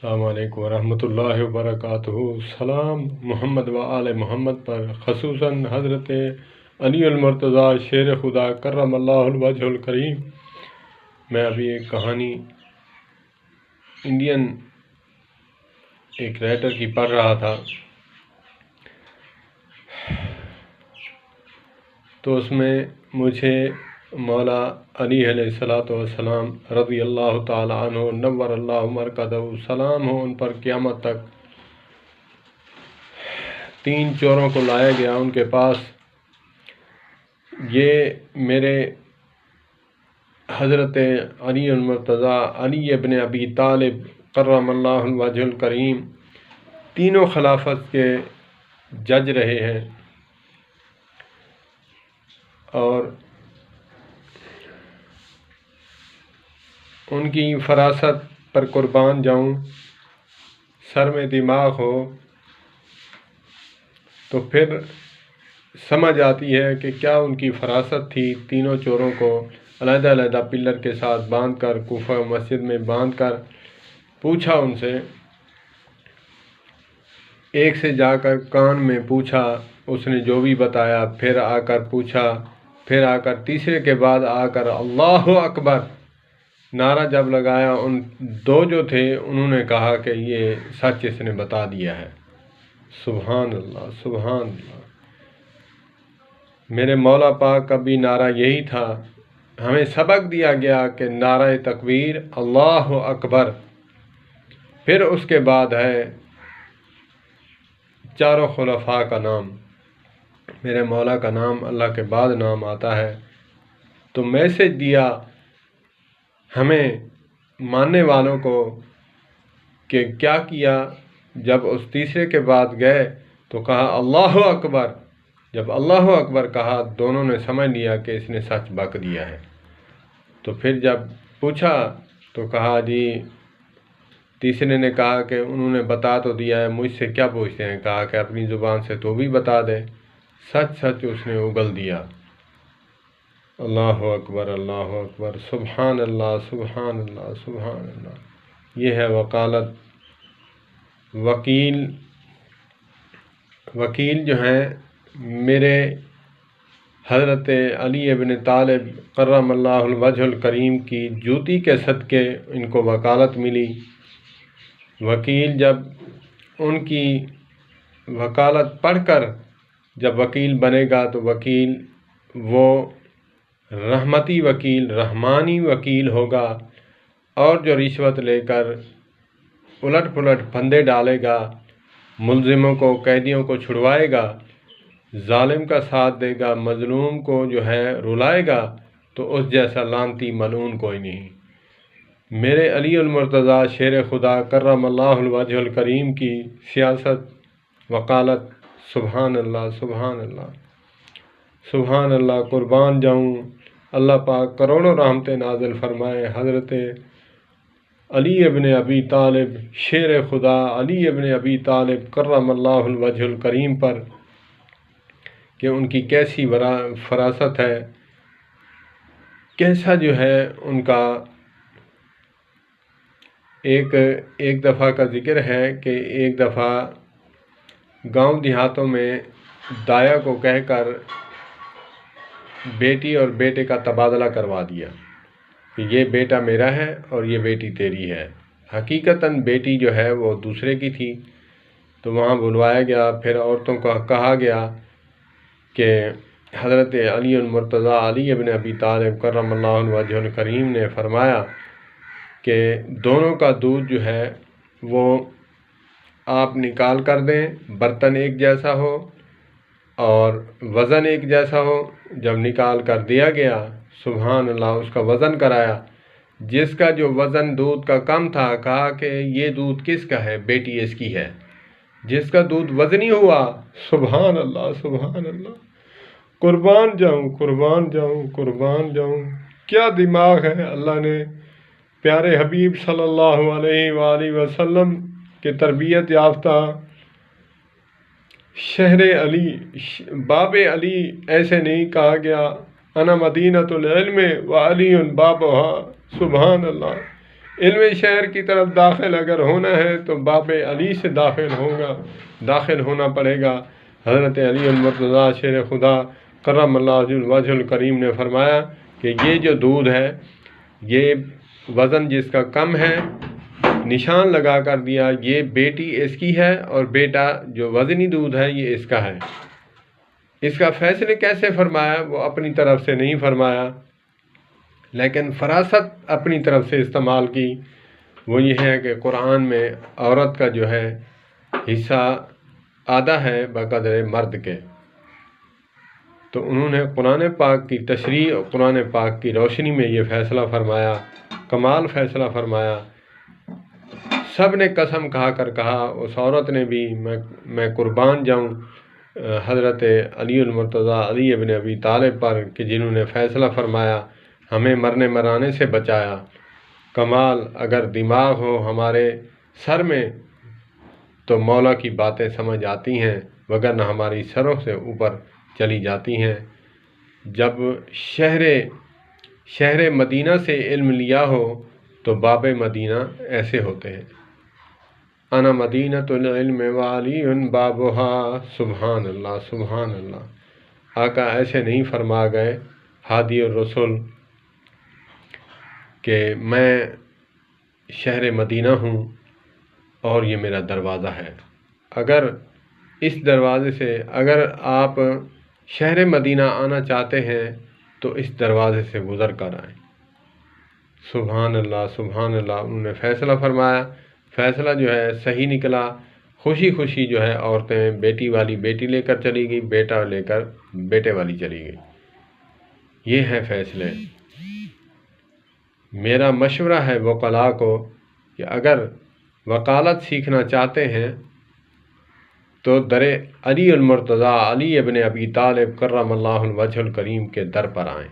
السلام علیکم ورحمۃ اللہ وبرکاتہ۔ سلام محمد و آل محمد پر، خصوصاً حضرت علی المرتضیٰ شیر خدا کرم اللہ الوجہ الکریم۔ میں ابھی ایک کہانی انڈین ایک رائٹر کی پڑھ رہا تھا، تو اس میں مجھے مولا علی علیہ السلام رضی اللہ تعالی عنہ نور اللہ مرکزہ سلام ہو ان پر قیامت تک، 3 چوروں کو لایا گیا ان کے پاس۔ یہ میرے حضرت علی المرتضیٰ علی ابن ابی طالب کرم اللہ الوجہ الکریم تینوں خلافت کے جج رہے ہیں، اور ان کی فراست پر قربان جاؤں، سر میں دماغ ہو تو پھر سمجھ آتی ہے کہ کیا ان کی فراست تھی۔ تینوں چوروں کو علیحدہ علیحدہ پلر کے ساتھ باندھ کر کوفہ مسجد میں باندھ کر پوچھا ان سے، ایک سے جا کر کان میں پوچھا، اس نے جو بھی بتایا، پھر آ کر پوچھا، پھر آ کر تیسرے کے بعد آ کر اللہ اکبر نعرہ جب لگایا، ان 2 جو تھے انہوں نے کہا کہ یہ سچ اس نے بتا دیا ہے۔ سبحان اللہ، سبحان اللہ۔ میرے مولا پاک کا بھی نعرہ یہی تھا، ہمیں سبق دیا گیا کہ نعرہ تکبیر اللہ اکبر، پھر اس کے بعد ہے چاروں خلفاء کا نام، میرے مولا کا نام اللہ کے بعد نام آتا ہے۔ تو میسج دیا ہمیں ماننے والوں کو کہ کیا کیا، جب اس تیسرے کے بعد گئے تو کہا اللہ اکبر، جب اللہ اکبر کہا دونوں نے سمجھ لیا کہ اس نے سچ بک دیا ہے۔ تو پھر جب پوچھا تو کہا جی، تیسرے نے کہا کہ انہوں نے بتا تو دیا ہے، مجھ سے کیا پوچھتے ہیں، کہا کہ اپنی زبان سے تو بھی بتا دے۔ سچ سچ اس نے اگل دیا۔ اللہ اکبر، اللہ اکبر، سبحان اللہ، سبحان اللہ، سبحان اللہ۔ یہ ہے وکالت۔ وکیل جو ہیں میرے حضرت علی ابن طالب کرم اللہ الوجہ الکریم کی جوتی کے صدقے ان کو وکالت ملی۔ وکیل جب ان کی وکالت پڑھ کر جب وکیل بنے گا تو وکیل وہ رحمتی وکیل، رحمانی وکیل ہوگا، اور جو رشوت لے کر الٹ پلٹ پھندے ڈالے گا، ملزموں کو، قیدیوں کو چھڑوائے گا، ظالم کا ساتھ دے گا، مظلوم کو جو ہے رلائے گا، تو اس جیسا لعنتی ملعون کوئی نہیں۔ میرے علی المرتضیٰ شیر خدا کرم اللہ الوجہ الکریم کی سیاست، وکالت، سبحان اللہ، سبحان اللہ، سبحان اللہ، قربان جاؤں۔ اللہ پاک کروڑوں رحمتیں نازل فرمائے حضرت علی ابن ابی طالب شیر خدا علی ابن ابی طالب کرم اللہ الوجہ الکریم پر، کہ ان کی کیسی فراست ہے، کیسا جو ہے ان کا۔ ایک دفعہ کا ذکر ہے کہ ایک دفعہ گاؤں دیہاتوں میں دایا کو کہہ کر بیٹی اور بیٹے کا تبادلہ کروا دیا کہ یہ بیٹا میرا ہے اور یہ بیٹی تیری ہے۔ حقیقتاً بیٹی جو ہے وہ دوسرے کی تھی۔ تو وہاں بلوایا گیا، پھر عورتوں کو کہا گیا کہ حضرت علی المرتضیٰ علی ابن ابی طالب کرم اللہ وجہ الکریم نے فرمایا کہ دونوں کا دودھ جو ہے وہ آپ نکال کر دیں، برتن ایک جیسا ہو اور وزن ایک جیسا ہو۔ جب نکال کر دیا گیا، سبحان اللہ، اس کا وزن کرایا، جس کا جو وزن دودھ کا کم تھا کہا کہ یہ دودھ کس کا ہے، بیٹی اس کی ہے۔ جس کا دودھ وزنی ہوا، سبحان اللہ، سبحان اللہ، قربان جاؤں، قربان جاؤں، قربان جاؤں، کیا دماغ ہے اللہ نے پیارے حبیب صلی اللہ علیہ وآلہ وسلم کے تربیت یافتہ شہر علی، باب علی ایسے نہیں کہا گیا، انا مدینۃ العلم و علی بابھا، سبحان اللہ۔ علم شہر کی طرف داخل اگر ہونا ہے تو باب علی سے داخل ہونا پڑے گا۔ حضرت علی المرتضیٰ شیر خدا کرم اللہ وجہ الکریم نے فرمایا کہ یہ جو دودھ ہے، یہ وزن جس کا کم ہے، نشان لگا کر دیا یہ بیٹی اس کی ہے، اور بیٹا جو وزنی دودھ ہے یہ اس کا ہے۔ اس کا فیصلے کیسے فرمایا؟ وہ اپنی طرف سے نہیں فرمایا، لیکن فراست اپنی طرف سے استعمال کی۔ وہ یہ ہے کہ قرآن میں عورت کا جو ہے حصہ آدھا ہے بقدر مرد کے، تو انہوں نے قرآن پاک کی تشریح اور قرآن پاک کی روشنی میں یہ فیصلہ فرمایا، کمال فیصلہ فرمایا۔ سب نے قسم کھا کر کہا، اس عورت نے بھی، میں قربان جاؤں حضرت علی المرتضیٰ علی ابن ابی طالب پر کہ جنہوں نے فیصلہ فرمایا، ہمیں مرنے مرانے سے بچایا۔ کمال اگر دماغ ہو ہمارے سر میں تو مولا کی باتیں سمجھ آتی ہیں، وگرنہ ہماری سروں سے اوپر چلی جاتی ہیں۔ جب شہر مدینہ سے علم لیا ہو تو باب مدینہ ایسے ہوتے ہیں، انا مدینۃ العلم وعلی بابھا، سبحان اللہ سبحان اللہ۔ آقا ایسے نہیں فرما گئے ہادی الرسول کہ میں شہر مدینہ ہوں اور یہ میرا دروازہ ہے۔ اگر اس دروازے سے اگر آپ شہر مدینہ آنا چاہتے ہیں تو اس دروازے سے گزر کر آئیں۔ سبحان اللہ سبحان اللہ۔ انہوں نے فیصلہ فرمایا، فیصلہ جو ہے صحیح نکلا۔ خوشی خوشی جو ہے عورتیں بیٹی والی بیٹی لے کر چلی گئی، بیٹا لے کر بیٹے والی چلی گئی۔ یہ ہے فیصلے۔ میرا مشورہ ہے وکلاء کو کہ اگر وکالت سیکھنا چاہتے ہیں تو در علی المرتضیٰ علی ابن ابی طالب کرم اللہ وجہ الکریم کے در پر آئیں۔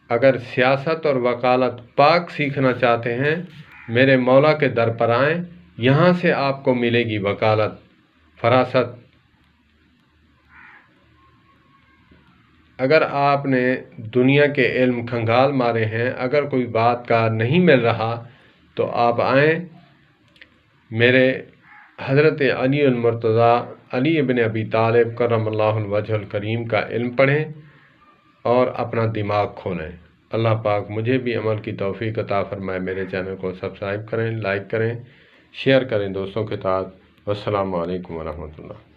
اگر سیاست اور وکالت پاک سیکھنا چاہتے ہیں، میرے مولا کے در پر آئیں، یہاں سے آپ کو ملے گی وکالت، فراست۔ اگر آپ نے دنیا کے علم کھنگال مارے ہیں، اگر کوئی بات کا نہیں مل رہا تو آپ آئیں، میرے حضرت علی المرتضیٰ علی ابن ابی طالب کرم اللہ وجہ الکریم کا علم پڑھیں اور اپنا دماغ کھولیں۔ اللہ پاک مجھے بھی عمل کی توفیق عطا فرمائے۔ میرے چینل کو سبسکرائب کریں، لائک کریں، شیئر کریں دوستوں کے ساتھ۔ والسلام علیکم ورحمۃ اللہ۔